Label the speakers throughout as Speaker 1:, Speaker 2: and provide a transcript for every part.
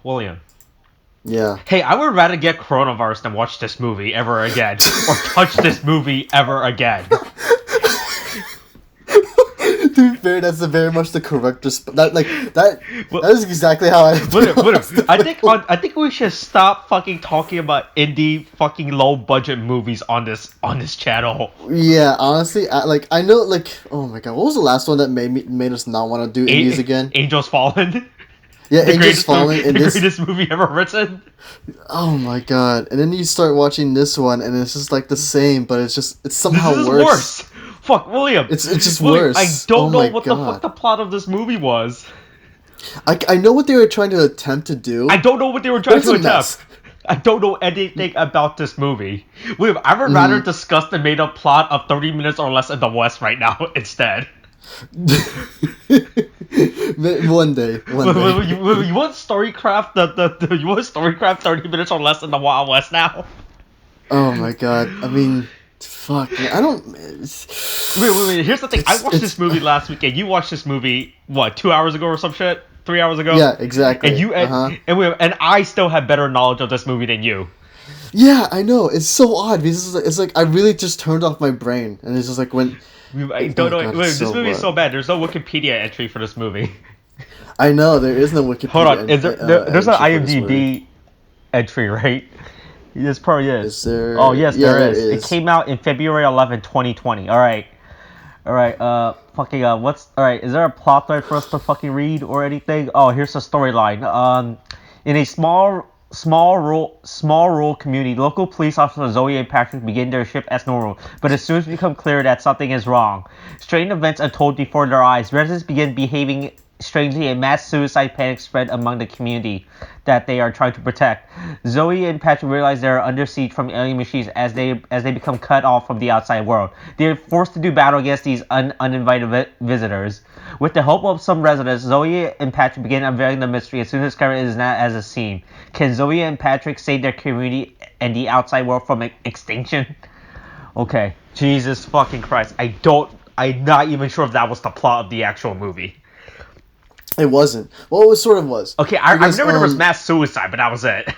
Speaker 1: William.
Speaker 2: Yeah.
Speaker 1: Hey, I would rather get coronavirus than watch this movie ever again, or touch this movie ever again.
Speaker 2: To be fair, that's very much the correct response. That is exactly how I feel.
Speaker 1: I think we should stop fucking talking about indie fucking low budget movies on this channel.
Speaker 2: Yeah, honestly, I know, oh my god, what was the last one that made us not want to do indies again?
Speaker 1: Angels Fallen.
Speaker 2: Yeah, Angels Fallen.
Speaker 1: The greatest movie ever written.
Speaker 2: Oh my god! And then you start watching this one, and it's just like the same, but it's somehow
Speaker 1: this is
Speaker 2: worse.
Speaker 1: Fuck, William.
Speaker 2: It's just worse.
Speaker 1: I don't know what the fuck the plot of this movie was.
Speaker 2: I know what they were trying to attempt to do.
Speaker 1: I don't know what they were trying to attempt. I don't know anything about this movie. William, I would rather discuss the made-up plot of 30 Minutes or Less in the West right now instead.
Speaker 2: One day.
Speaker 1: You want storycraft you want storycraft 30 Minutes or Less in the Wild West now?
Speaker 2: Oh my god! I mean, fuck. I don't.
Speaker 1: Wait. Here's the thing. I watched this movie last week, and you watched this movie 2 hours ago or some shit? 3 hours ago?
Speaker 2: Yeah, exactly.
Speaker 1: And and I still have better knowledge of this movie than you.
Speaker 2: Yeah, I know. It's so odd because it's like I really just turned off my brain, and it's just like when.
Speaker 1: I don't know. This movie is so bad. There's no Wikipedia entry for this movie.
Speaker 2: I know there is no Wikipedia.
Speaker 1: Hold on, there's an IMDb entry, right? This probably is.
Speaker 2: Is there?
Speaker 1: Oh yes,
Speaker 2: yeah,
Speaker 1: there is. It came out in February 11, 2020. All right. Fucking what's all right? Is there a plot thread for us to fucking read or anything? Oh, here's the storyline. In a small rural community, local police officers Zoe and Patrick begin their shift as normal, but it soon becomes clear that something is wrong. Strange events unfold before their eyes. Residents begin behaving strangely, and mass suicide panic spread among the community that they are trying to protect. Zoe and Patrick realize they are under siege from alien machines as they become cut off from the outside world. They are forced to do battle against these uninvited visitors. With the help of some residents, Zoe and Patrick begin unveiling the mystery and soon discover it is not as it seems. Can Zoe and Patrick save their community and the outside world from extinction? Okay, Jesus fucking Christ. I'm not even sure if that was the plot of the actual movie.
Speaker 2: It wasn't. Well, it sort of was.
Speaker 1: Okay, I remember there was mass suicide, but that was it.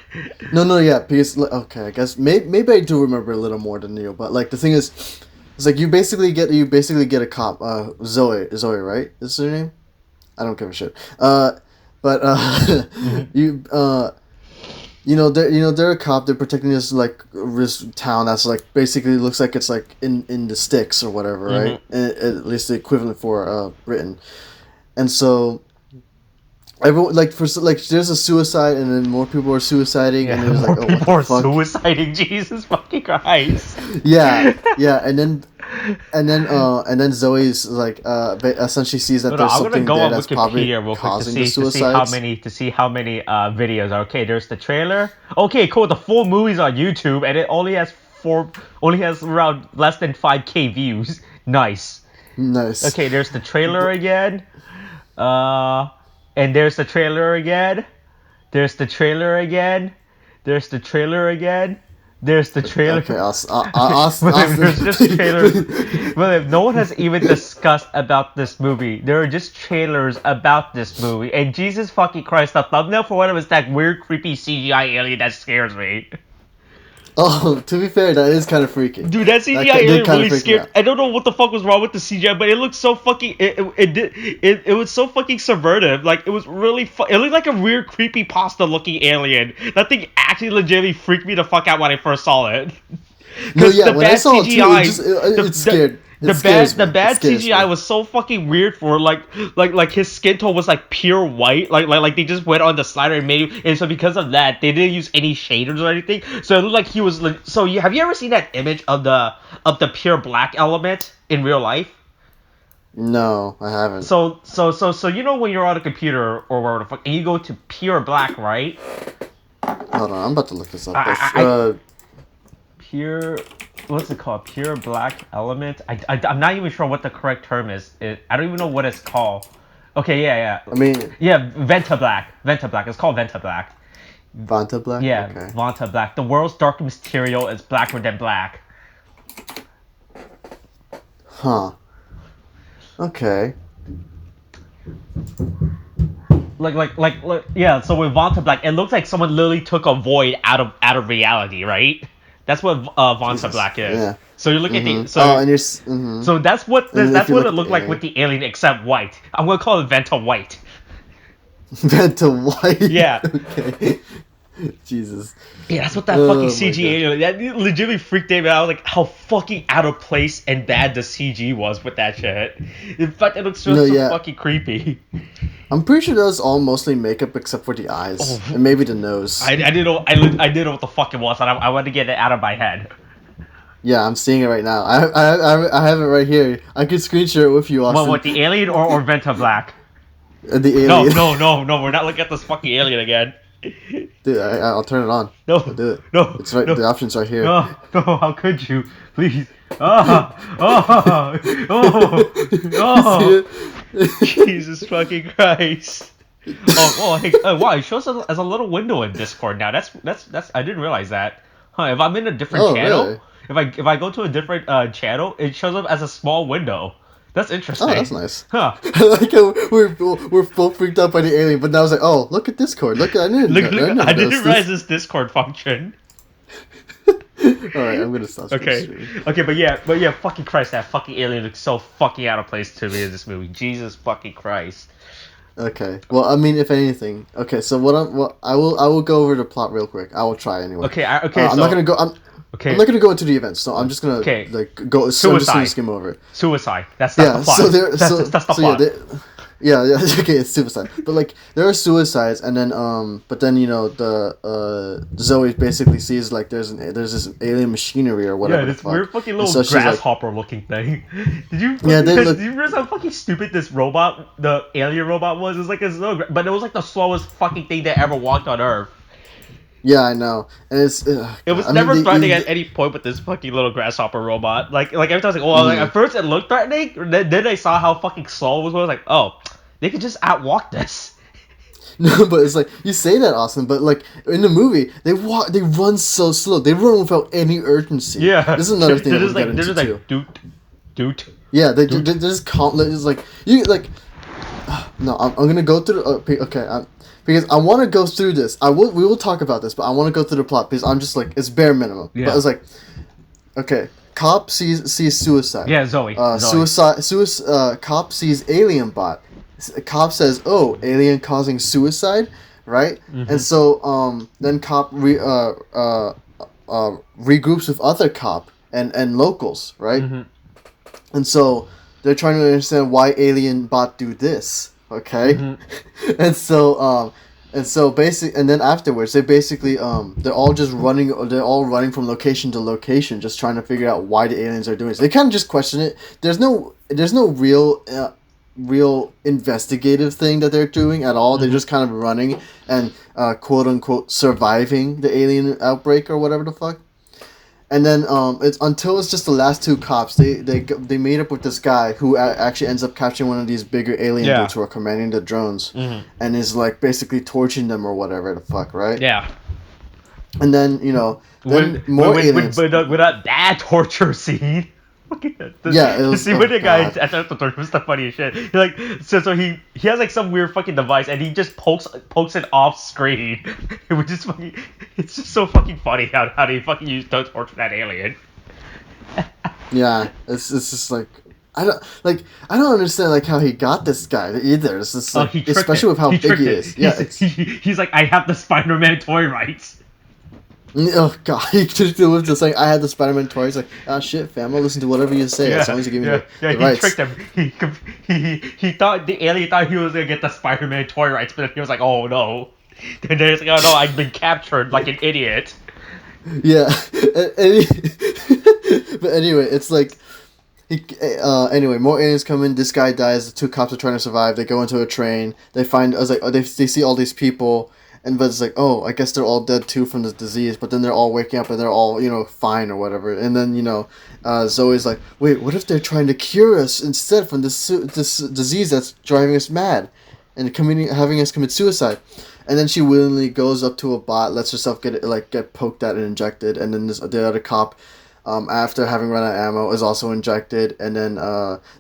Speaker 2: Yeah, because okay, I guess maybe I do remember a little more than you, but like the thing is, it's like you basically get a cop, Zoe, right? Is her name? I don't give a shit. They're a cop. They're protecting this town that's like basically looks like it's like in the sticks or whatever, right? At least the equivalent for Britain, and so. Everyone there's a suicide and then more people are suiciding and there's like
Speaker 1: more people are suiciding. Jesus fucking Christ.
Speaker 2: Yeah, and then Zoe's like essentially sees that there's something there that's probably causing the suicides.
Speaker 1: To see how many videos are. Okay, there's the trailer. Okay, cool. The full movie's on YouTube and it only has around less than 5K views. Nice. Okay, there's the trailer again. And there's the trailer again. There's the trailer again. There's the trailer again. There's the trailer.
Speaker 2: Okay,
Speaker 1: there's just trailers. William, no one has even discussed about this movie. There are just trailers about this movie. And Jesus fucking Christ, the thumbnail for one of them is that weird, creepy CGI alien that scares me.
Speaker 2: Oh, to be fair, that is kind of freaky.
Speaker 1: Dude, that CGI alien really scared. I don't know what the fuck was wrong with the CGI, but it looked so fucking. It was so fucking subversive. Like it was really. It looked like a weird, creepy pasta looking alien. That thing actually legitimately freaked me the fuck out when I first saw it.
Speaker 2: No, yeah, when I saw CGI, it too, it scared. The bad
Speaker 1: CGI was so fucking weird for like his skin tone was like pure white, like they just went on the slider and made it, and so because of that they didn't use any shaders or anything, so it looked like he was have you ever seen that image of the pure black element in real life?
Speaker 2: No, I haven't.
Speaker 1: So you know when you're on a computer or whatever the fuck and you go to pure black, right?
Speaker 2: Hold on, I'm about to look this up.
Speaker 1: Pure, what's it called? Pure black element? I'm not even sure what the correct term is. I don't even know what it's called. Okay, yeah.
Speaker 2: I mean...
Speaker 1: Yeah, Venta Black. It's called Venta Black.
Speaker 2: Vanta Black?
Speaker 1: Yeah,
Speaker 2: okay.
Speaker 1: Vanta Black. The world's darkest material is blacker than black.
Speaker 2: Huh. Okay.
Speaker 1: yeah. So with Vanta Black, it looks like someone literally took a void out of reality, right? That's what Vanta
Speaker 2: Jesus.
Speaker 1: Black is.
Speaker 2: Yeah.
Speaker 1: So you look at the
Speaker 2: and you're. Mm-hmm.
Speaker 1: so that's what
Speaker 2: And if
Speaker 1: that's
Speaker 2: you
Speaker 1: what
Speaker 2: look
Speaker 1: it
Speaker 2: at
Speaker 1: looked
Speaker 2: the
Speaker 1: like
Speaker 2: alien.
Speaker 1: with the alien, except white. I'm gonna call it Vanta White.
Speaker 2: Vanta White.
Speaker 1: Yeah.
Speaker 2: Okay. Jesus.
Speaker 1: Yeah, that's what that
Speaker 2: Oh
Speaker 1: fucking
Speaker 2: my
Speaker 1: CG
Speaker 2: God.
Speaker 1: alien. That legitimately freaked me out. I was like, how fucking out of place and bad the CG was with that shit. In fact, it looks
Speaker 2: No,
Speaker 1: so
Speaker 2: yeah.
Speaker 1: fucking creepy.
Speaker 2: I'm pretty sure that was all mostly makeup except for the eyes
Speaker 1: Oh.
Speaker 2: and maybe the nose.
Speaker 1: I didn't know. I didn't know what the fuck it was, and I wanted to get it out of my head.
Speaker 2: Yeah, I'm seeing it right now. I have it right here. I could screen share it with you, Austin.
Speaker 1: What, the alien or Venta Black?
Speaker 2: The alien.
Speaker 1: No, we're not looking at this fucking alien again.
Speaker 2: Dude, I'll turn it on.
Speaker 1: No,
Speaker 2: I'll do it.
Speaker 1: no,
Speaker 2: It's right.
Speaker 1: no.
Speaker 2: The option's right here.
Speaker 1: No, how could you? Please. Oh. Jesus fucking Christ. Hey, wow, it shows as a little window in Discord now. That's I didn't realize that. Huh, if I'm in a different channel,
Speaker 2: really?
Speaker 1: if I go to a different channel, it shows up as a small window. That's interesting.
Speaker 2: Oh, that's nice.
Speaker 1: Huh.
Speaker 2: I like how we're both freaked out by the alien, but now I was like, oh, look at Discord. I didn't
Speaker 1: realize this Discord function.
Speaker 2: Alright, I'm gonna stop.
Speaker 1: Okay, but yeah, fucking Christ, that fucking alien looks so fucking out of place to me in this movie. Jesus fucking Christ.
Speaker 2: Okay. Well, I mean, if anything, okay. So I will go over the plot real quick. I will try anyway.
Speaker 1: Okay.
Speaker 2: I'm not gonna go. I'm not gonna go into the events. So I'm just gonna go. So I'm just gonna skim over it.
Speaker 1: Suicide. That's the plot. That's the plot.
Speaker 2: Yeah, okay, it's suicide. But like there are suicides, and then but then the Zoe basically sees like there's this alien machinery or whatever.
Speaker 1: Yeah, this weird fucking little grasshopper looking thing. Did you realize how fucking stupid this robot, the alien robot was? It was like but it was like the slowest fucking thing that ever walked on Earth.
Speaker 2: Yeah, I know, and it's.
Speaker 1: It was never threatening at any point with this fucking little grasshopper robot. Like every time I was like, oh, like at first it looked threatening. Then I saw how fucking slow it was. I was like, oh, they could just outwalk this.
Speaker 2: No, but it's like you say that, Austin. But like in the movie, they run so slow. They run without any urgency.
Speaker 1: Yeah,
Speaker 2: this is another thing.
Speaker 1: They're just like doot.
Speaker 2: Yeah, they just calm. It's like you like. No, I'm gonna go through. Okay, because I want to go through this. We will talk about this, but I want to go through the plot because I'm just like it's bare minimum. Yeah. But it's like, okay, cop sees suicide.
Speaker 1: Yeah, Zoe.
Speaker 2: Cop sees alien bot. Cop says, "Oh, alien causing suicide," right? Mm-hmm. And so then cop regroups with other cop and locals, right? Mm-hmm. And so they're trying to understand why alien bot do this. Okay, mm-hmm. and then afterwards they basically they're all running from location to location, just trying to figure out why the aliens are doing this. They kind of just question it. There's no real investigative thing that they're doing at all. Mm-hmm. They're just kind of running and quote unquote surviving the alien outbreak or whatever the fuck. And then it's just the last two cops. They made up with this guy who actually ends up capturing one of these bigger alien dudes who are commanding the drones, mm-hmm. and is like basically torching them or whatever the fuck, right?
Speaker 1: Yeah.
Speaker 2: And then more aliens.
Speaker 1: With that torture scene.
Speaker 2: Yeah, it was.
Speaker 1: See when the guy attempts to torture was the funniest shit. He has like some weird fucking device and he just pokes it off screen. It's just so fucking funny how they fucking use to torture that alien.
Speaker 2: Yeah, it's just like I don't understand like how he got this guy either. It's just like especially with how big he is. Yeah,
Speaker 1: he's like, I have the Spider-Man toy rights.
Speaker 2: Oh god, he just was saying I had the Spider-Man toy. He's like, ah shit, fam, I'll listen to whatever you say as long as you give me the rights.
Speaker 1: Tricked him. He thought the alien thought he was gonna get the Spider-Man toy rights, but he was like, oh no. And then he's like, oh no, I've been captured like an idiot.
Speaker 2: Yeah, but anyway, it's like anyway, more aliens come in. This guy dies. The two cops are trying to survive. They go into a train. They find they see all these people. But it's like, oh, I guess they're all dead too from the disease. But then they're all waking up and they're all, fine or whatever. And then, Zoe's like, wait, what if they're trying to cure us instead from this disease that's driving us mad and having us commit suicide? And then she willingly goes up to a bot, lets herself get poked at and injected. And then the other cop after having run out of ammo, is also injected, and then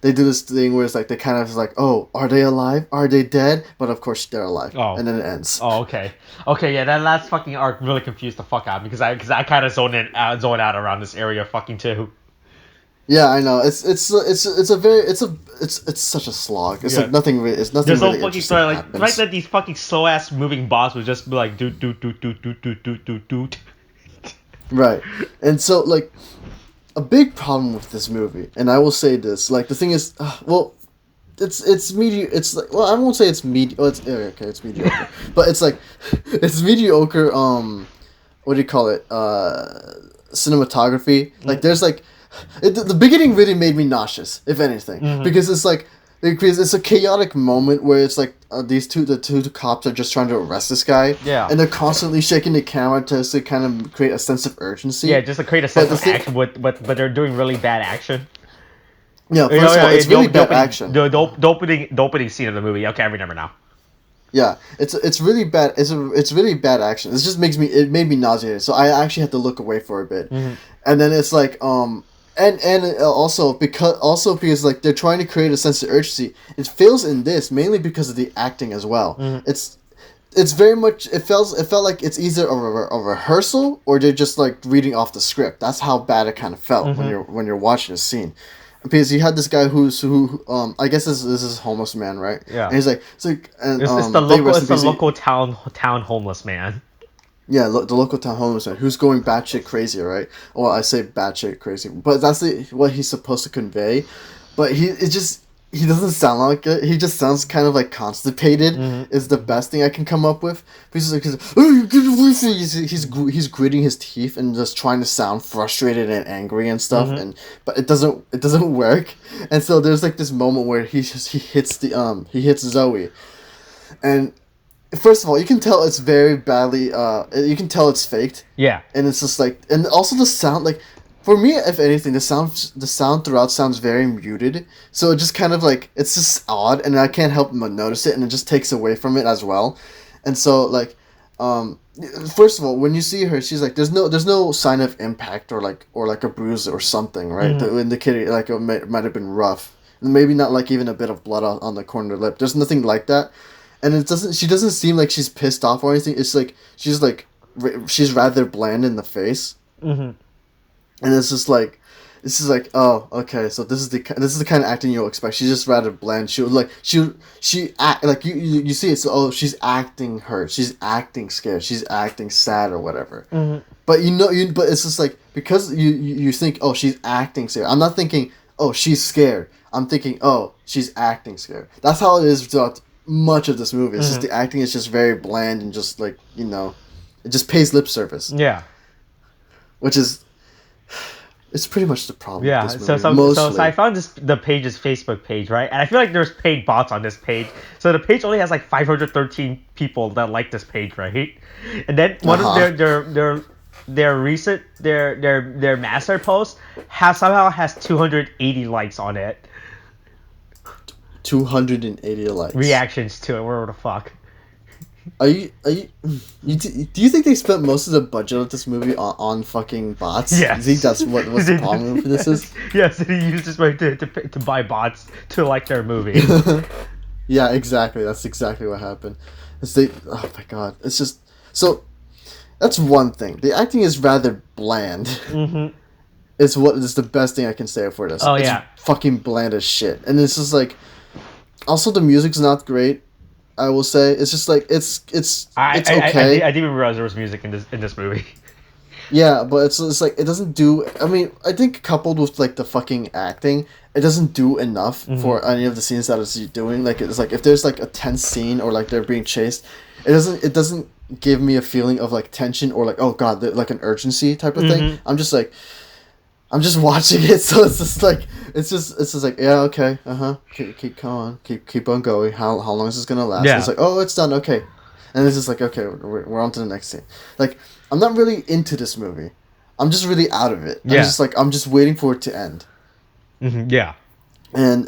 Speaker 2: they do this thing where it's like they kind of like, oh, are they alive? Are they dead? But of course they're alive.
Speaker 1: Oh.
Speaker 2: And then it ends.
Speaker 1: Oh, okay. Okay, yeah, that last fucking arc really confused the fuck out because I kind of zoned out around this area fucking too.
Speaker 2: Yeah, I know. It's such a slog. It's like nothing. It's nothing.
Speaker 1: There's no
Speaker 2: really
Speaker 1: fucking story. Like
Speaker 2: happens.
Speaker 1: the fact that these fucking slow ass moving bots would just be like do.
Speaker 2: Right, and so like a big problem with this movie, and I will say this, like the thing is, well, it's mediocre. It's like, well, I won't say it's mediocre. Oh, it's mediocre, but it's like it's mediocre. What do you call it? Cinematography. Like there's like. The beginning really made me nauseous, if anything, because it's like it's a chaotic moment where it's like the two cops are just trying to arrest this guy, and they're constantly shaking the camera to kind of create a sense of urgency.
Speaker 1: Yeah, just to create a sense of action, but they're doing really bad action.
Speaker 2: Yeah, first of all, it's really bad action.
Speaker 1: The opening scene of the movie. Okay, I remember now.
Speaker 2: Yeah, it's really bad. It's really bad action. It just made me nauseated. So I actually had to look away for a bit, and then it's like And also because like they're trying to create a sense of urgency, it fails in this mainly because of the acting as well. It's very much it felt like it's either a rehearsal or they're just like reading off the script. That's how bad it kind of felt when you're watching a scene. Because you had this guy who I guess this is homeless man, right?
Speaker 1: Yeah.
Speaker 2: And he's like it's
Speaker 1: the local town homeless man.
Speaker 2: Yeah, the local town homeless man who's going batshit crazy, right? Well, I say batshit crazy, but that's what he's supposed to convey. But he doesn't sound like it. He just sounds kind of like constipated. Is the best thing I can come up with. Because he's gritting his teeth and just trying to sound frustrated and angry and stuff. But it doesn't work. And so there's like this moment where he hits Zoe, and. First of all, you can tell it's very badly. You can tell it's faked. Yeah. And it's just like, and also the sound, like, for me, if anything, the sound throughout sounds very muted. So it just kind of like it's just odd, and I can't help but notice it, and it just takes away from it as well. And so like, first of all, when you see her, she's like, there's no sign of impact or like a bruise or something, right? To indicate like it might have been rough. Maybe not like even a bit of blood on the corner of the lip. There's nothing like that. And she doesn't seem like she's pissed off or anything. It's like she's rather bland in the face. And it's just like oh, okay, so this is the kind of acting you'll expect. She's just rather bland. She act like you see it. So she's acting hurt. She's acting scared. She's acting sad or whatever. But but it's just like because you think, oh, she's acting scared. I'm not thinking, oh, she's scared. I'm thinking, oh, she's acting scared. That's how it is throughout much of this movie. It's just the acting is just very bland and just like, it just pays lip service. Yeah. Which is, it's pretty much the problem. Yeah. With this movie.
Speaker 1: So I found the page's Facebook page, right? And I feel like there's paid bots on this page. So the page only has like 513 people that like this page, right? And then one of their recent their master post somehow has 280 likes on it.
Speaker 2: 280 likes.
Speaker 1: Reactions to it. Where the fuck?
Speaker 2: Do you think they spent most of the budget of this movie on fucking bots?
Speaker 1: Yes.
Speaker 2: Do you think that's what's the problem with this is?
Speaker 1: Yes, they used this way to buy bots to like their movie.
Speaker 2: Yeah, exactly. That's exactly what happened. Oh my god. It's just so. That's one thing. The acting is rather bland. It's what is the best thing I can say for this. It's fucking bland as shit, and it's just like. Also, the music's not great. I will say it's just like it's okay.
Speaker 1: I didn't even realize there was music in this movie.
Speaker 2: Yeah, but it's like it doesn't do. I mean, I think coupled with like the fucking acting, it doesn't do enough for any of the scenes that it's doing. Like it's like if there's like a tense scene or like they're being chased, it doesn't give me a feeling of like tension or like, oh god, like an urgency type of thing. I'm just watching it, so it's just like yeah, okay, keep on, keep on going. How long is this gonna last? Yeah. It's like, oh, it's done, okay, and it's just like, okay, we're on to the next scene. Like, I'm not really into this movie. I'm just really out of it. I'm just waiting for it to end.
Speaker 1: Yeah.
Speaker 2: And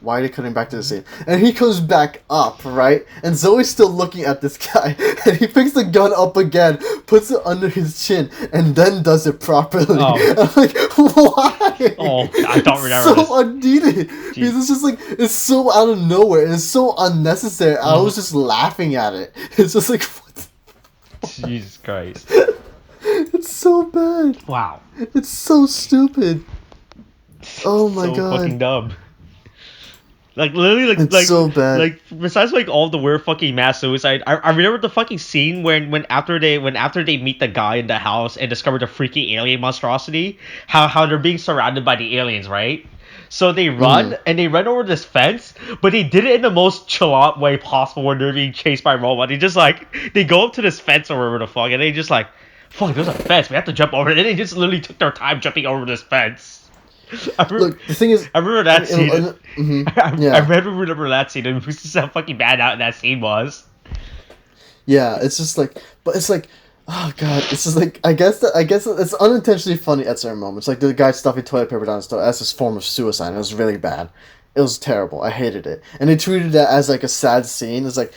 Speaker 2: Why are they cutting back to the scene? And he comes back up, right? And Zoe's still looking at this guy, and he picks the gun up again, puts it under his chin, and then does it properly.
Speaker 1: Oh.
Speaker 2: I'm like, why?
Speaker 1: Oh, I don't remember
Speaker 2: so
Speaker 1: this.
Speaker 2: unneeded. Because it's just like, it's so out of nowhere, and it's so unnecessary. I was just laughing at it. It's just like, what?
Speaker 1: Jesus Christ.
Speaker 2: It's so bad.
Speaker 1: Wow.
Speaker 2: It's so stupid. Oh my
Speaker 1: so
Speaker 2: god.
Speaker 1: fucking dumb. Like literally,
Speaker 2: It's so bad.
Speaker 1: Like besides like all the weird fucking mass suicide, I remember the fucking scene when after they meet the guy in the house and discover the freaky alien monstrosity, how they're being surrounded by the aliens, right? So they run and they run over this fence, but they did it in the most chill out way possible when they're being chased by a robot. They just like they go up to this fence or whatever the fuck, and they just like, fuck, there's a fence, we have to jump over it. And they just literally took their time jumping over this fence.
Speaker 2: Look, the thing is,
Speaker 1: I remember that scene.
Speaker 2: Yeah.
Speaker 1: I remember that scene, and just how fucking bad out that scene was.
Speaker 2: Yeah, it's just like, but it's like, oh god, it's just like, I guess it's unintentionally funny at certain moments. Like the guy stuffing toilet paper down his throat as his form of suicide. And it was really bad. It was terrible. I hated it, and they treated that as like a sad scene. It's like,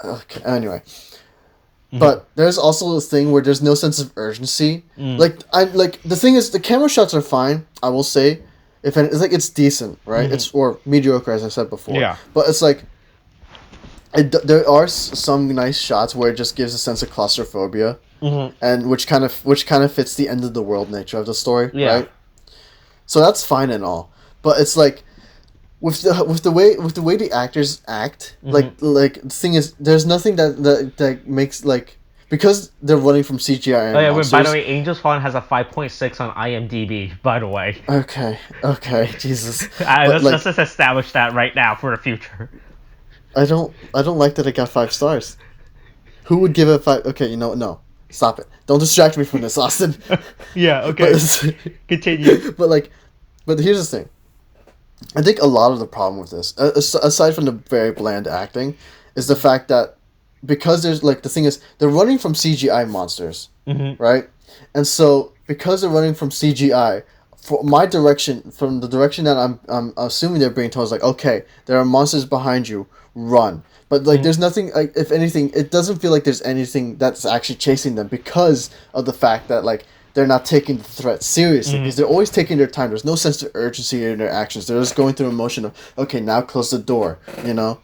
Speaker 2: okay, anyway. But there's also this thing where there's no sense of urgency. Like the thing is, the camera shots are fine. I will say, if it's like it's decent, right? It's or mediocre, as I said before.
Speaker 1: Yeah.
Speaker 2: But it's like, there are some nice shots where it just gives a sense of claustrophobia, and which kind of fits the end of the world nature of the story, right? So that's fine and all, but it's like. With the way the actors act, like the thing is, there's nothing that makes like, because they're running from CGI.
Speaker 1: Oh yeah, by the way, Angel's Fallen has a 5.6 on IMDb. By the way.
Speaker 2: Okay, Jesus.
Speaker 1: Let's just establish that right now for the future.
Speaker 2: I don't like that it got 5 stars. Who would give it 5? Okay, no, stop it. Don't distract me from this, Austin.
Speaker 1: Yeah. Okay. Continue.
Speaker 2: But here's the thing. I think a lot of the problem with this, aside from the very bland acting, is the fact that because there's like, the thing is, they're running from CGI monsters, right? And so because they're running from CGI, from the direction that I'm assuming they're being told is like, okay, there are monsters behind you, run. But like, there's nothing. Like, if anything, it doesn't feel like there's anything that's actually chasing them because of the fact that like. They're not taking the threat seriously because they're always taking their time. There's no sense of urgency in their actions. They're just going through emotion of, okay, now close the door, And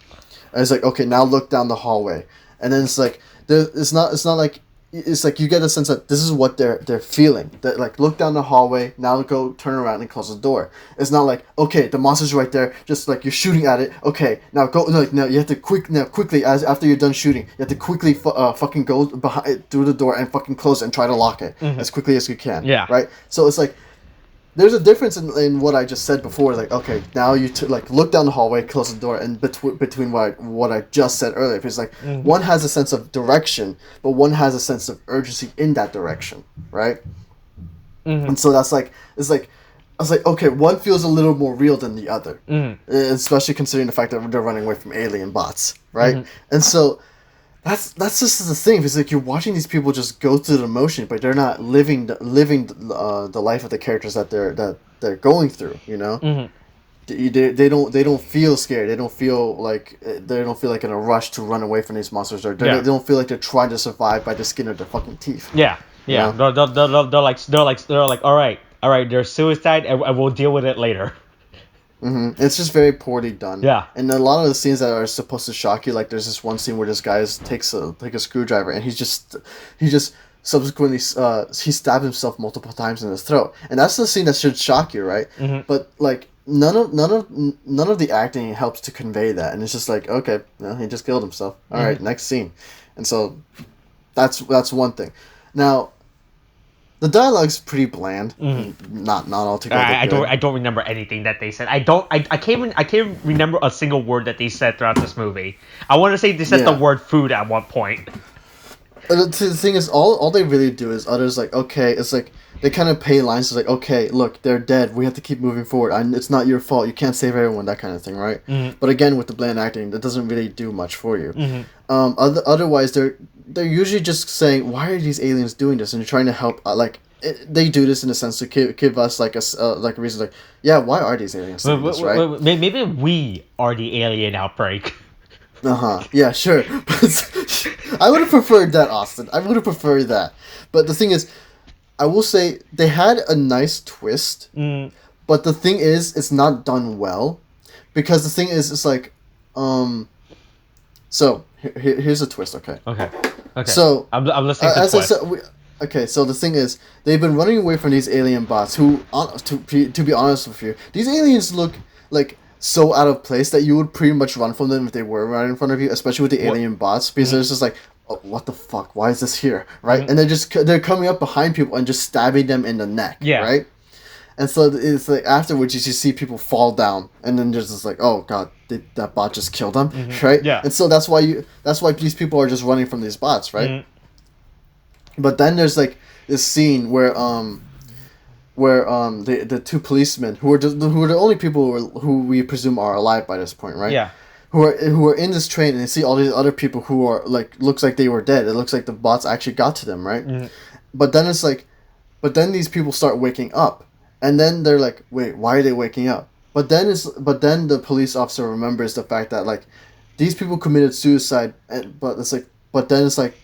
Speaker 2: it's like, okay, now look down the hallway. And then it's like, it's not like, it's like you get a sense that this is what they're feeling. That like, look down the hallway, now go turn around and close the door. It's not like, okay, the monster's right there, just like you're shooting at it. Okay, now go. Like now you have to quickly after you're done shooting, you have to quickly fucking go through the door and fucking close it and try to lock it as quickly as you can.
Speaker 1: Yeah.
Speaker 2: Right. So it's like. There's a difference in what I just said before. Like, okay, now you look down the hallway, close the door, and between what I just said earlier, because like one has a sense of direction, but one has a sense of urgency in that direction, right? And so that's like it's like I was like, okay, one feels a little more real than the other, especially considering the fact that they're running away from alien bots, right? And so. That's just the thing. It's like you're watching these people just go through the motion, but they're not living the life of the characters that they're going through. They don't feel scared. They don't feel like in a rush to run away from these monsters. Or they don't feel like they're trying to survive by the skin of their fucking teeth.
Speaker 1: Yeah. They're like, all right, there's suicide, and we'll deal with it later.
Speaker 2: It's just very poorly done.
Speaker 1: Yeah.
Speaker 2: And a lot of the scenes that are supposed to shock you, like there's this one scene where this guy takes a screwdriver and he just subsequently he stabbed himself multiple times in his throat, and that's the scene that should shock you, right? But like none of the acting helps to convey that, and it's just like, okay, he just killed himself. All right, next scene. And so that's one thing. Now. The dialogue's pretty bland. Not altogether.
Speaker 1: I don't remember anything that they said. I can't remember a single word that they said throughout this movie. I want to say they said the word food at one point.
Speaker 2: The thing is, all they really do is others like, okay, it's like they kind of pay lines. It's like, okay, look, they're dead. We have to keep moving forward. It's not your fault. You can't save everyone. That kind of thing, right? But again, with the bland acting, that doesn't really do much for you. Otherwise, they're usually just saying, why are these aliens doing this? And you're trying to help, they do this in a sense to give us like like a reason, like, yeah, why are these aliens doing this, right?
Speaker 1: Maybe we are the alien outbreak.
Speaker 2: Yeah, sure. But I would have preferred that, Austin. I would have preferred that. But the thing is, I will say they had a nice twist. But the thing is, it's not done well, because the thing is, it's like, so here's a twist. Okay.
Speaker 1: Okay.
Speaker 2: So
Speaker 1: I'm listening to
Speaker 2: as
Speaker 1: twist.
Speaker 2: I said, okay. So the thing is, they've been running away from these alien bots. Who, to be honest with you, these aliens look like so out of place that you would pretty much run from them if they were right in front of you, especially with the alien bots, because it's just like, oh, what the fuck? Why is this here? Right? And they're coming up behind people and just stabbing them in the neck.
Speaker 1: Yeah.
Speaker 2: Right? And so it's like afterwards you just see people fall down, and then there's just like, oh god, that bot just killed them, right?
Speaker 1: Yeah.
Speaker 2: And so that's why these people are just running from these bots, right? But then there's like this scene where the two policemen who are the only people who we presume are alive by this point, right?
Speaker 1: Yeah.
Speaker 2: Who are in this train, and they see all these other people who are like, looks like they were dead. It looks like the bots actually got to them, right? But then it's like, these people start waking up. And then they're like, wait, why are they waking up? But then the police officer remembers the fact that like these people committed suicide, but then it's like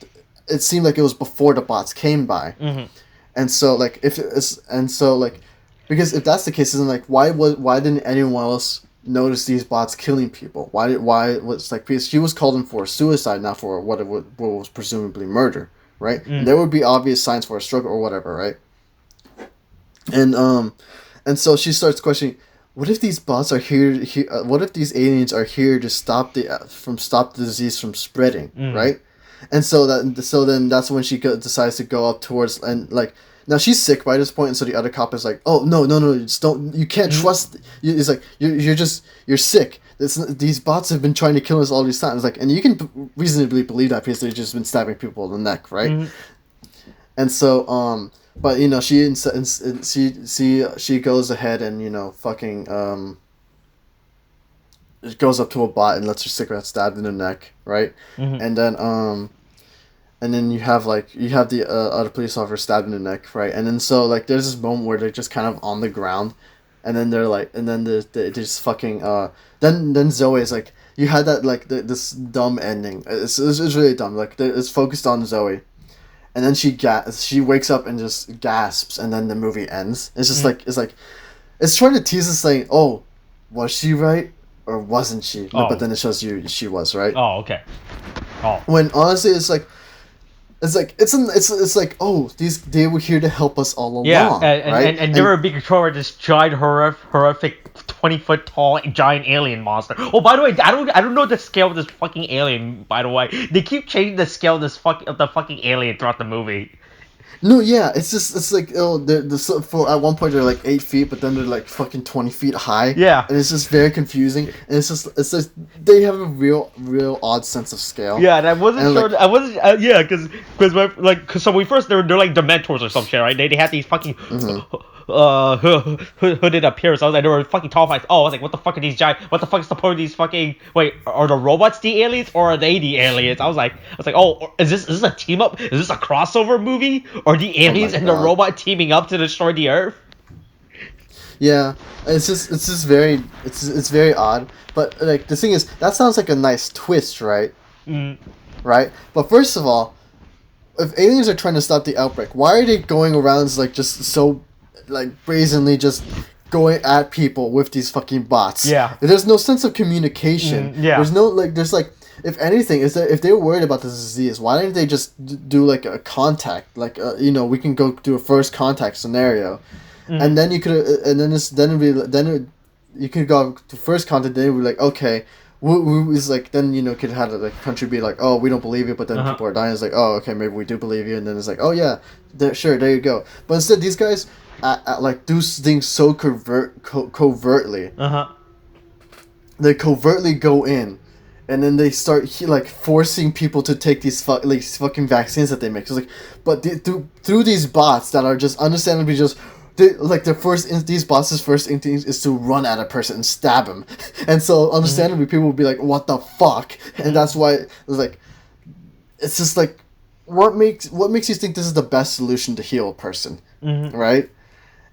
Speaker 2: it seemed like it was before the bots came by. And so like because if that's the case, then like why didn't anyone else notice these bots killing people? Why was like, because she was called in for suicide, not for what was presumably murder, right? There would be obvious signs for a struggle or whatever, right? And so she starts questioning, what if these bots are here? What if these aliens are here to stop the disease from spreading, right? And so then that's when she decides to go up towards, and like, now she's sick by this point, and so the other cop is like, oh no, just don't, you can't trust. It's like you're sick. These bots have been trying to kill us all these times. Like, and you can reasonably believe that because they've just been stabbing people in the neck, right? And so but you know, she goes ahead and, you know, fucking goes up to a bot and lets her cigarette stabbed in the neck, right? And then you have the other police officer stabbed in the neck, right? And then so like there's this moment where they're just kind of on the ground, and then they're like, and then they just fucking then Zoe is like, you had that like this dumb ending. It's really dumb. Like it's focused on Zoe. And then she wakes up and just gasps, and then the movie ends. It's just like, it's trying to tease us saying, oh, was she right or wasn't she?
Speaker 1: Oh.
Speaker 2: But then it shows you she was right.
Speaker 1: Oh, okay. Oh.
Speaker 2: When honestly it's like, oh, they were here to help us all along.
Speaker 1: Yeah,
Speaker 2: right?
Speaker 1: and they were being controlled by this giant horrific 20-foot tall giant alien monster. Oh, by the way, I don't know the scale of this fucking alien. By the way, they keep changing the scale of the fucking alien throughout the movie.
Speaker 2: No, yeah, it's like, oh, for at one point they're like 8 feet, but then they're like fucking 20 feet high.
Speaker 1: Yeah,
Speaker 2: and it's just very confusing. And it's just they have a real odd sense of scale.
Speaker 1: Yeah, and I wasn't
Speaker 2: and
Speaker 1: sure.
Speaker 2: like,
Speaker 1: I wasn't. Yeah, because so we first they're like Dementors or some shit, right? They had these fucking hooded appearance. I was like, they were fucking tall. Oh, I was like, what the fuck are these giant? What the fuck is the point of these fucking? Wait, are the robots the aliens or are they the aliens? I was like, oh, is this a team up? Is this a crossover movie? Or the aliens and the robot teaming up to destroy the Earth?
Speaker 2: Yeah, it's very odd. But like the thing is, that sounds like a nice twist, right? Right. But first of all, if aliens are trying to stop the outbreak, why are they going around like just so like brazenly just going at people with these fucking bots?
Speaker 1: Yeah.
Speaker 2: There's no sense of communication.
Speaker 1: Yeah.
Speaker 2: There's like, if anything, if they were worried about this disease, why didn't they just do like a contact, like you know, we can go do a first contact scenario, and then you could, and then you could go to first contact. Then we're like, okay, it's like, then, you know, could have the country be like, oh, we don't believe you, but then people are dying. It's like, oh, okay, maybe we do believe you, and then it's like, oh yeah, sure, there you go. But instead, these guys like do things so covertly. They covertly go in. And then they start like forcing people to take these fucking vaccines that they make. So it's like, but through these bots that are just understandably just, these bots' first instinct is to run at a person and stab him, and so understandably people will be like, what the fuck? And that's why it's like, it's just like, what makes you think this is the best solution to heal a person,
Speaker 1: Mm-hmm.
Speaker 2: right?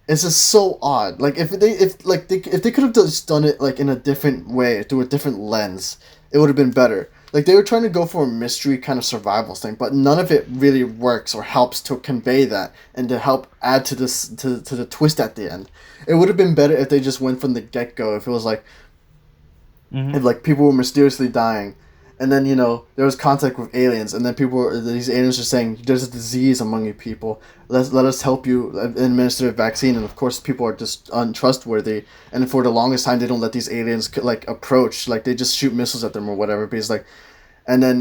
Speaker 2: It's just so odd. Like if they could have just done it like in a different way through a different lens, it would have been better. Like they were trying to go for a mystery kind of survival thing, but none of it really works or helps to convey that and to help add to this to the twist at the end. It would have been better if they just went from the get go. If it was like
Speaker 1: Mm-hmm.
Speaker 2: if like people were mysteriously dying, and then there was contact with aliens, and then these aliens are saying there's a disease among you people. Let us help you administer a vaccine, and of course people are just untrustworthy, and for the longest time they don't let these aliens like approach, like they just shoot missiles at them or whatever, because like, and then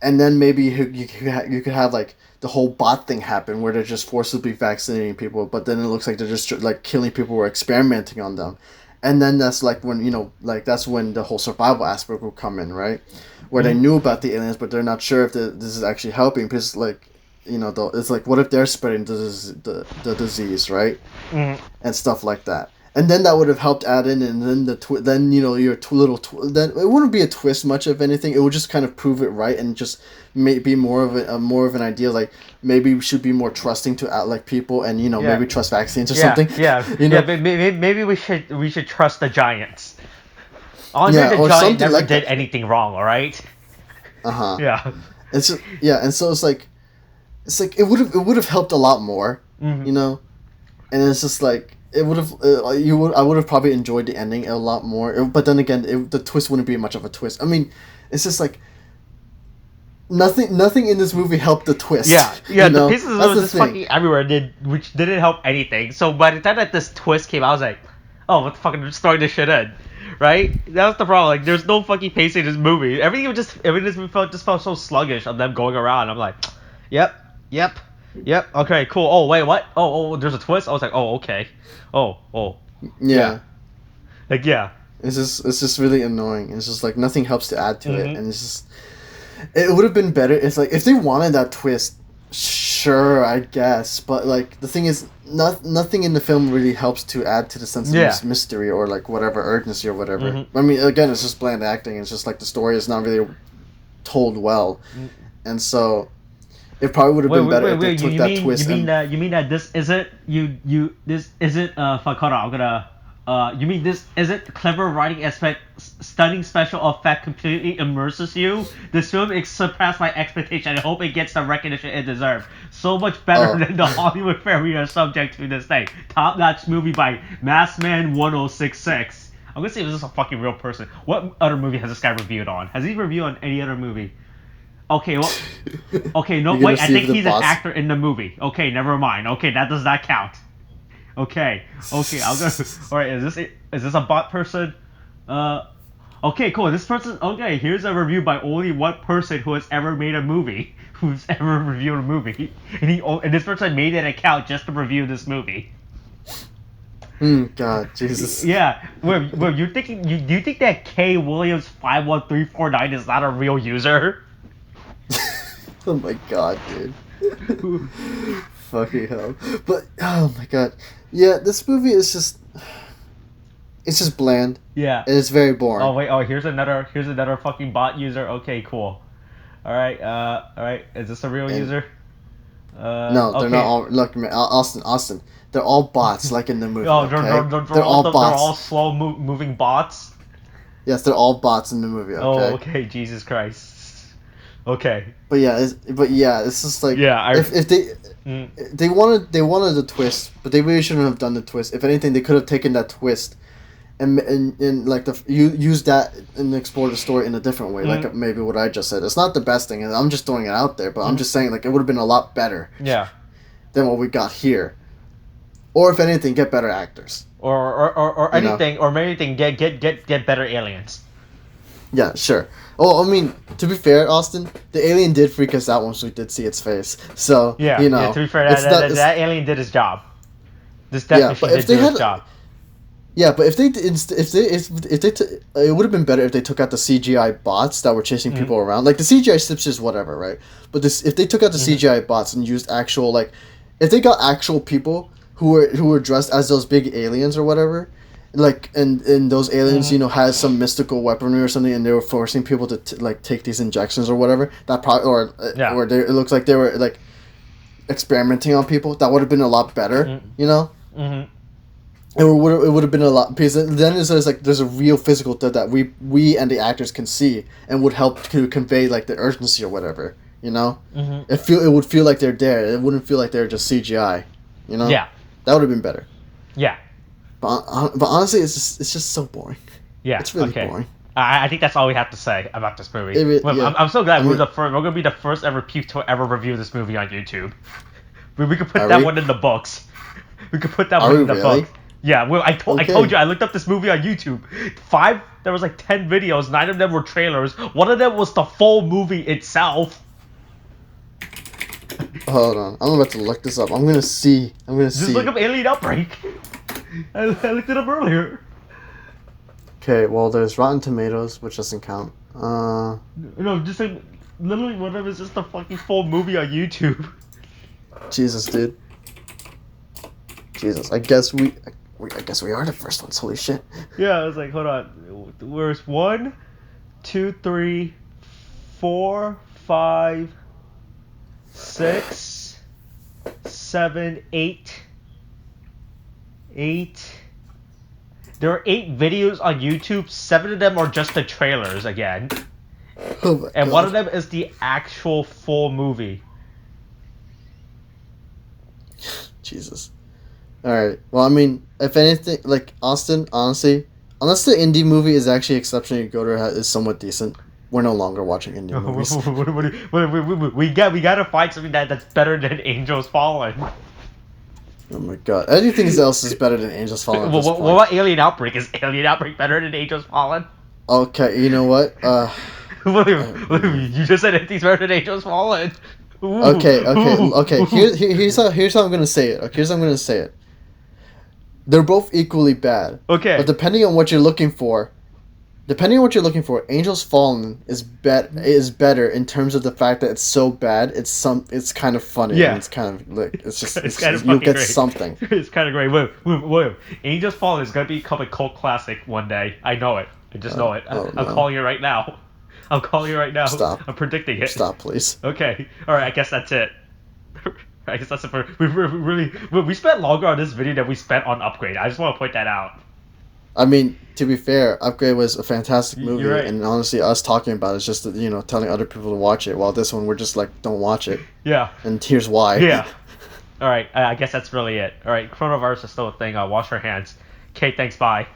Speaker 2: and then maybe you could have like the whole bot thing happen where they're just forcibly vaccinating people, but then it looks like they're just like killing people or experimenting on them, and then that's like when like that's when the whole survival aspect will come in, right? Where they knew about the aliens, but they're not sure if this is actually helping, because like it's like what if they're spreading the disease, right?
Speaker 1: Mm-hmm.
Speaker 2: And stuff like that. And then that would have helped add in, and then then your then it wouldn't be a twist much of anything. It would just kind of prove it right, and just be more of more of an idea. Like maybe we should be more trusting to like people, and maybe trust vaccines or something.
Speaker 1: Yeah, maybe we should trust the Giants. Andre the Giant never
Speaker 2: like
Speaker 1: did
Speaker 2: that.
Speaker 1: anything wrong, all right?
Speaker 2: Yeah. It's just, and so it's like it would have helped a lot more,
Speaker 1: Mm-hmm.
Speaker 2: And it's just like it would have I would have probably enjoyed the ending a lot more, but then again the twist wouldn't be much of a twist. I mean, it's just like nothing in this movie helped the twist.
Speaker 1: The pieces was just fucking everywhere, which didn't help anything. So by the time that this twist came, I was like, oh, what the fuck, I'm just throwing this shit in, right? That was the problem. Like, there's no fucking pacing in this movie. Everything felt so sluggish of them going around. I'm like, yep, okay, cool. Oh wait, what? Oh, there's a twist. I was like, oh, okay. Oh.
Speaker 2: Yeah.
Speaker 1: Like, yeah.
Speaker 2: It's just really annoying. It's just like nothing helps to add to it, and it's just it would have been better. It's like if they wanted that twist, sure, I guess. But like the thing is, nothing in the film really helps to add to the sense of mystery or like whatever urgency or whatever.
Speaker 1: Mm-hmm.
Speaker 2: I mean, again, it's just bland acting. It's just like the story is not really told well, and so it probably would have been better if they took that twist.
Speaker 1: You mean that this isn't this isn't fuck, hold on, I'm gonna you mean this isn't clever writing aspect, stunning special effect completely immerses you? This film surpassed my expectation. I hope it gets the recognition it deserves. So much better than the Hollywood fare we are subject to this day. Top-notch movie by Massman1066. I'm gonna say this is a fucking real person. What other movie has this guy reviewed on? Has he reviewed on any other movie? Okay, well, okay, no, wait, I think he's an actor in the movie. Okay, never mind. Okay, that does not count. Okay, I'll go. All right, is this a bot person? Okay, cool. This person. Okay, here's a review by only one person who has ever made a movie, who's ever reviewed a movie, and this person made an account just to review this movie.
Speaker 2: God, Jesus.
Speaker 1: Yeah, well, you're thinking? Do you think that KWILLIAMS-51348 is not a real user?
Speaker 2: Oh my god, dude. Fucking hell. But oh my god. Yeah, this movie is just it's just bland.
Speaker 1: Yeah.
Speaker 2: And it's very boring.
Speaker 1: Oh wait, here's another fucking bot user. Okay, cool. Alright. Is this a real user?
Speaker 2: No, they're not all. Look, man, Austin. They're all bots, like in the movie.
Speaker 1: Oh,
Speaker 2: okay?
Speaker 1: they're all bots. They're all slow moving bots.
Speaker 2: Yes, they're all bots in the movie. Okay.
Speaker 1: Oh, okay. Jesus Christ. Okay.
Speaker 2: But yeah, it's just like if they wanted the twist, but they really shouldn't have done the twist. If anything, they could have taken that twist and like use that and explore the story in a different way, like maybe what I just said. It's not the best thing, and I'm just throwing it out there, but I'm just saying like it would have been a lot better.
Speaker 1: Yeah.
Speaker 2: Than what we got here, or if anything, get better actors.
Speaker 1: Or anything, or maybe get better aliens.
Speaker 2: Yeah, sure. Oh, I mean, to be fair, Austin, the alien did freak us out once we did see its face. So
Speaker 1: yeah, to be fair, that alien did his job. This definitely did his job.
Speaker 2: Yeah, but if they it would have been better if they took out the CGI bots that were chasing people around. Like the CGI stuff's just whatever, right? But if they took out the CGI bots and used actual, like, if they got actual people who were dressed as those big aliens or whatever, like and those aliens, had some mystical weaponry or something, and they were forcing people to take these injections or whatever. That probably or it looks like they were like experimenting on people. That would have been a lot better,
Speaker 1: Mm-hmm.
Speaker 2: It would have been a lot, because then there's a real physical threat that we and the actors can see and would help to convey like the urgency or whatever.
Speaker 1: Mm-hmm.
Speaker 2: It would feel like they're there. It wouldn't feel like they're just CGI.
Speaker 1: Yeah.
Speaker 2: That would have been better.
Speaker 1: Yeah.
Speaker 2: But honestly, it's just so boring.
Speaker 1: Yeah.
Speaker 2: It's really boring.
Speaker 1: I think that's all we have to say about this movie. I'm so glad we're gonna be the first ever peep to ever review this movie on YouTube. We could put that one in the books. We could put that one in the books. Yeah, I told you I looked up this movie on YouTube. There was like 10 videos. 9 of them were trailers. One of them was the full movie itself.
Speaker 2: Hold on, I'm about to look this up. I'm gonna see.
Speaker 1: Just look up Alien Outbreak. I looked it up earlier.
Speaker 2: Okay, well, there's Rotten Tomatoes, which doesn't count.
Speaker 1: No, just like, literally one of them is just the fucking full movie on YouTube.
Speaker 2: Jesus, dude. Jesus, I guess we are the first ones. Holy shit.
Speaker 1: Yeah, I was like, hold on. Where's 1, 2, 3, 4, 5, 6, 7, 8. There are 8 videos on YouTube. 7 of them are just the trailers again.
Speaker 2: Oh my
Speaker 1: and
Speaker 2: God.
Speaker 1: one of them is the actual full movie.
Speaker 2: Jesus. Alright, well, I mean, if anything, like, Austin, honestly, unless the indie movie is actually exceptionally good or is somewhat decent, we're no longer watching indie movies.
Speaker 1: We gotta find something that's better than Angels Fallen.
Speaker 2: Oh my God. Anything else is better than Angels Fallen.
Speaker 1: What about Alien Outbreak? Is Alien Outbreak better than Angels Fallen?
Speaker 2: Okay, you know what?
Speaker 1: You just said anything's better than Angels Fallen.
Speaker 2: Okay. Here's how I'm gonna say it. Okay, here's how I'm gonna say it. They're both equally bad.
Speaker 1: Okay.
Speaker 2: But depending on what you're looking for, Angels Fallen is better in terms of the fact that it's so bad. It's kind of funny.
Speaker 1: Yeah.
Speaker 2: And it's kind of like it's
Speaker 1: kind of
Speaker 2: you'll get
Speaker 1: great.
Speaker 2: something.
Speaker 1: It's kind of great. Wait. Angels Fallen is gonna become a cult classic one day. I know it. I just know it. I'm calling it right now. I'm calling you right now.
Speaker 2: Stop.
Speaker 1: I'm predicting it.
Speaker 2: Stop, please.
Speaker 1: Okay. All right. I guess that's it. I guess that's it for. We spent longer on this video than we spent on Upgrade. I just want to point that out.
Speaker 2: I mean, to be fair, Upgrade was a fantastic movie,
Speaker 1: You're right.
Speaker 2: and honestly, us talking about it is just telling other people to watch it. While this one, we're just like, don't watch it.
Speaker 1: Yeah.
Speaker 2: And here's why.
Speaker 1: Yeah. All right. I guess that's really it. All right. Coronavirus is still a thing. Wash your hands. Okay. Thanks. Bye.